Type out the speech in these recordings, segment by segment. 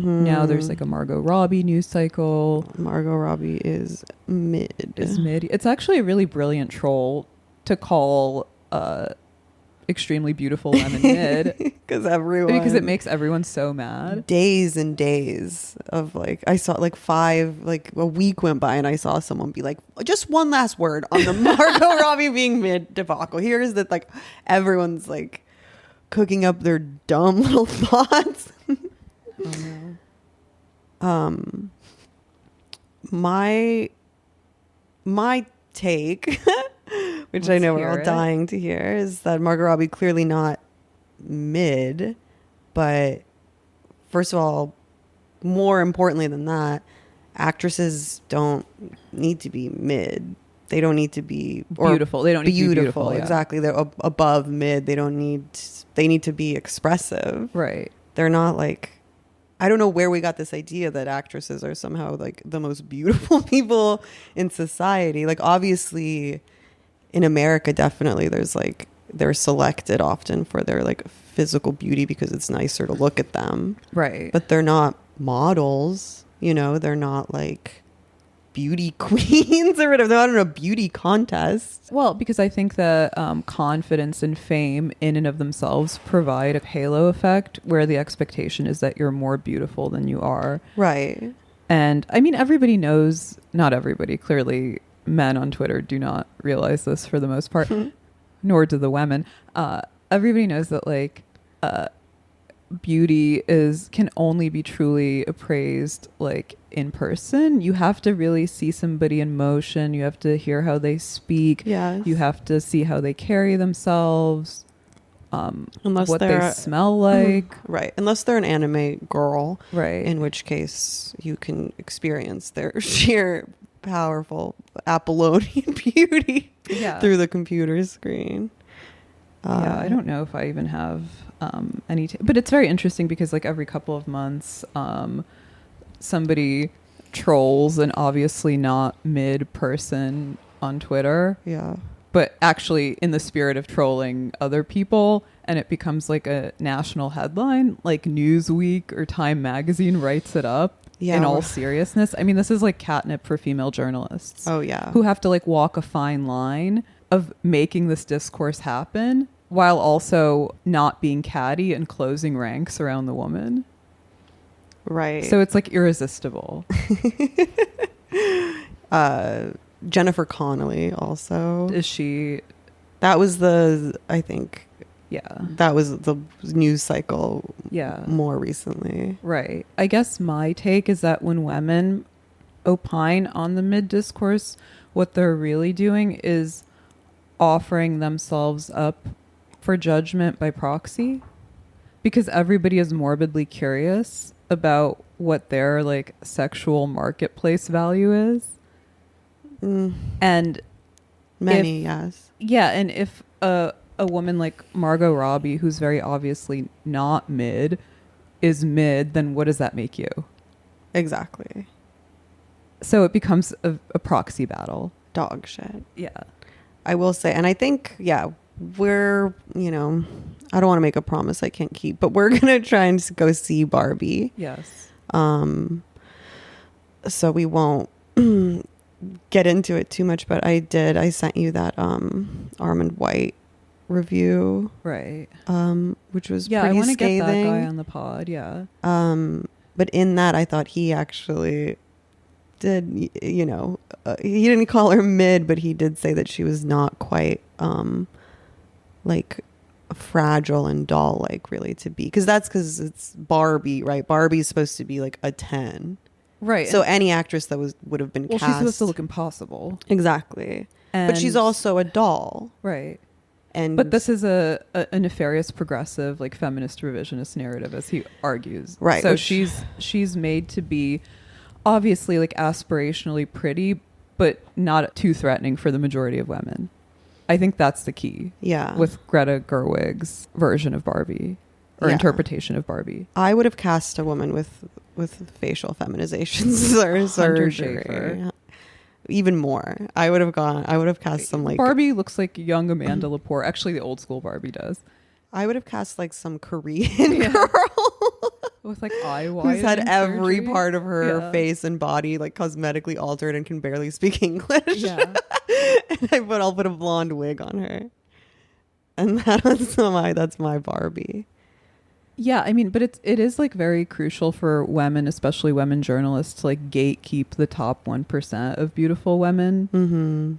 Now there's like a Margot Robbie news cycle. Margot Robbie is mid. It's actually a really brilliant troll to call extremely beautiful women mid, because it makes everyone so mad. Days and days of like, I saw like a week went by and I saw someone be like, just one last word on the Margot Robbie being mid debacle. Here's that, like, everyone's like cooking up their dumb little thoughts. Oh, no. My take, which I know we're all dying to hear, is that Margot Robbie clearly not mid, but first of all, more importantly than that, actresses don't need to be mid. They don't need to be beautiful. They don't need to be beautiful. Yeah. Exactly. They're above mid. They need to be expressive. Right. They're not like, I don't know where we got this idea that actresses are somehow like the most beautiful people in society. Like, obviously in America, definitely they're selected often for their like physical beauty because it's nicer to look at them. Right. But they're not models, they're not like beauty queens or whatever. They're not in a beauty contest. Well, because I think that confidence and fame in and of themselves provide a halo effect where the expectation is that you're more beautiful than you are. Right. And I mean, everybody knows, not everybody, clearly men on Twitter do not realize this for the most part, nor do the women. Everybody knows that like beauty can only be truly appraised like in person. You have to really see somebody in motion. You have to hear how they speak. Yes. You have to see how they carry themselves. Unless what they smell like. Right. Unless they're an anime girl. Right. In which case you can experience their sheer powerful Apollonian beauty through the computer screen. Yeah, I don't know if I even have but it's very interesting because like every couple of months somebody trolls an obviously not mid person on Twitter. Yeah. But actually in the spirit of trolling other people, and it becomes like a national headline, like Newsweek or Time Magazine writes it up in all seriousness. I mean, this is like catnip for female journalists. Oh, yeah. Who have to like walk a fine line of making this discourse happen while also not being catty and closing ranks around the woman. Right. So it's like irresistible. Jennifer Connelly also. Is she? That was I think. Yeah. That was the news cycle. Yeah. More recently. Right. I guess my take is that when women opine on the mid discourse, what they're really doing is offering themselves up for judgment by proxy, because everybody is morbidly curious about what their like sexual marketplace value is. And yes. Yeah. And if a woman like Margot Robbie, who's very obviously not mid, is mid, then what does that make you? Exactly. So it becomes a proxy battle. Dog shit. Yeah. I will say, and I think, we're, I don't want to make a promise I can't keep, but we're going to try and go see Barbie. Yes. So we won't get into it too much, but I sent you that Armand White review. Right. Which was pretty I want to get that guy on the pod. Yeah. But in that, I thought he actually did, he didn't call her mid, but he did say that she was not quite like fragile and doll like really to be, because it's Barbie, right? Barbie's supposed to be like a 10, right? So any actress that would have been cast, she's supposed to look impossible. Exactly. But she's also a doll, right? But this is a nefarious progressive like feminist revisionist narrative, as he argues, right? So she's made to be obviously like aspirationally pretty, but not too threatening for the majority of women. I think that's the key. Yeah. With Greta Gerwig's version of Barbie or interpretation of Barbie. I would have cast a woman with facial feminizations or surgery. Even more. I would have cast some like... Barbie looks like young Amanda Lepore. Actually, the old school Barbie does. I would have cast like some Korean girl. with like eye who's had widening every surgery. part of her Yeah. face and body like cosmetically altered and can barely speak English. Yeah. And I'll put a blonde wig on her, and that's my Barbie. Yeah, I mean, but it is like very crucial for women, especially women journalists, to like gatekeep the top 1% of beautiful women, Mm-hmm.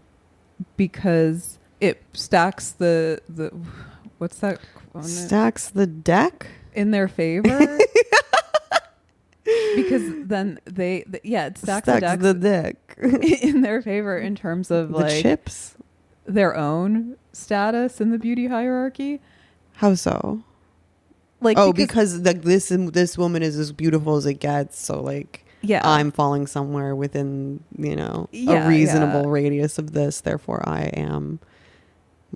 because it stacks the what's that Stacks the deck in their favor. Because then it stacks the deck in their favor in terms of the like chips. their own status in the beauty hierarchy. How so? Like, because like this woman is as beautiful as it gets, so like yeah, I'm falling somewhere within a Yeah, reasonable yeah. radius of this, therefore I am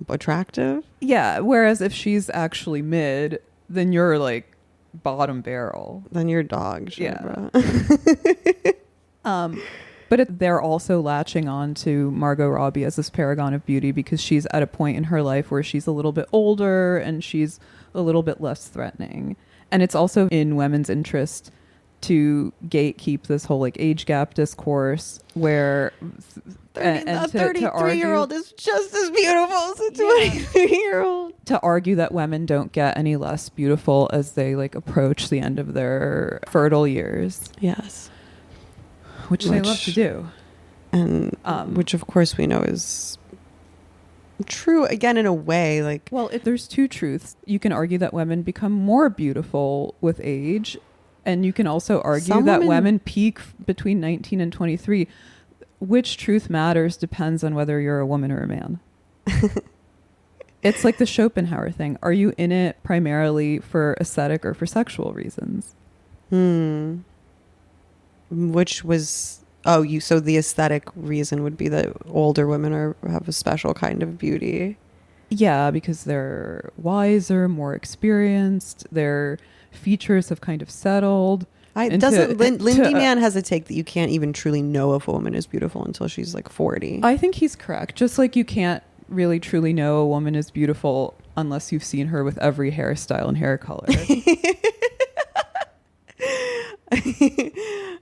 attractive. Yeah, whereas if she's actually mid, then you're like bottom barrel. Then you're dog shit, Yeah. bro. But they're also latching on to Margot Robbie as this paragon of beauty because she's at a point in her life where she's a little bit older and she's a little bit less threatening. And it's also in women's interest to gatekeep this whole like age gap discourse where A to 33-year-old is just as beautiful as a 23-year-old. to argue that women don't get any less beautiful as they like approach the end of their fertile years, Yes. which they love to do. And which of course we know is true again in a way. Like, Well, if there's two truths, you can argue that women become more beautiful with age, and you can also argue Some that women- women peak between 19 and 23. Which truth matters depends on whether you're a woman or a man. It's like the Schopenhauer thing. Are you in it primarily for aesthetic or for sexual reasons? Which was so the aesthetic reason would be that older women have a special kind of beauty. Yeah, because they're wiser, more experienced, their features have kind of settled. Lindy Man has a take that you can't even truly know if a woman is beautiful until she's like 40. I think he's correct. Just like you can't really truly know a woman is beautiful unless you've seen her with every hairstyle and hair color.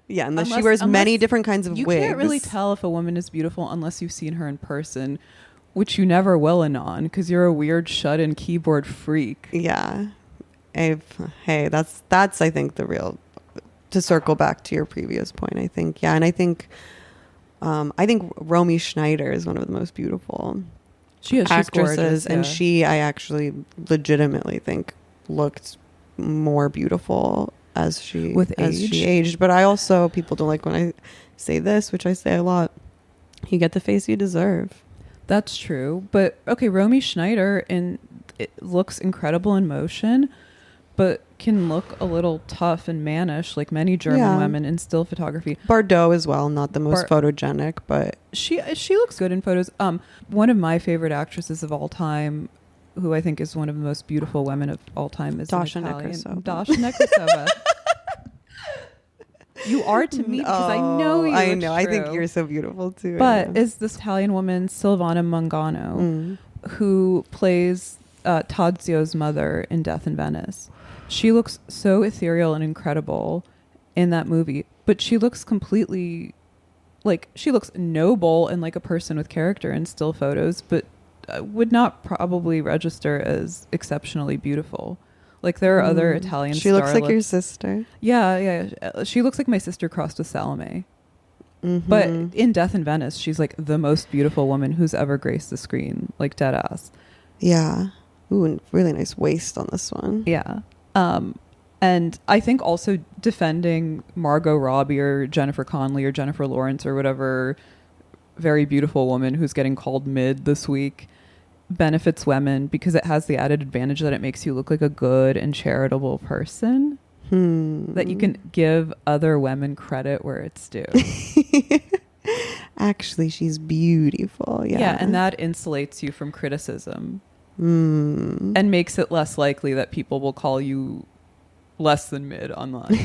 Yeah, unless she wears many different kinds of you wigs. You can't really tell if a woman is beautiful unless you've seen her in person, which you never will, Anon, because you're a weird shut-in keyboard freak. Yeah. Hey, that's I think the real, to circle back to your previous point, I think. Yeah, and I think Romy Schneider is one of the most beautiful actresses, gorgeous, and I actually legitimately think looked more beautiful as she aged. But I also, people don't like when I say this, which I say a lot, you get the face you deserve. That's true. But okay, Romy Schneider it looks incredible in motion, but can look a little tough and mannish like many German women in still photography. Bardot as well, not the most photogenic, but she looks good in photos. One of my favorite actresses of all time, who I think is one of the most beautiful women of all time, is Dasha Italian. Nekrasova. Dasha Nekrasova. You are to me because I know you. I know. I think you're so beautiful too. But is this Italian woman Silvana Mangano, who plays Tadzio's mother in Death in Venice? She looks so ethereal and incredible in that movie, but she looks completely she looks noble and like a person with character in still photos, but would not probably register as exceptionally beautiful. Like there are other Italian She looks like starlets. your sister. Yeah. She looks like my sister crossed with Salome. But in Death in Venice, she's like the most beautiful woman who's ever graced the screen, like dead ass. Yeah. Ooh, and really nice waist on this one. Yeah. And I think also defending Margot Robbie or Jennifer Connelly or Jennifer Lawrence or whatever very beautiful woman who's getting called mid this week benefits women because it has the added advantage that it makes you look like a good and charitable person. That you can give other women credit where it's due. Actually, she's beautiful. Yeah, and that insulates you from criticism and makes it less likely that people will call you less than mid online.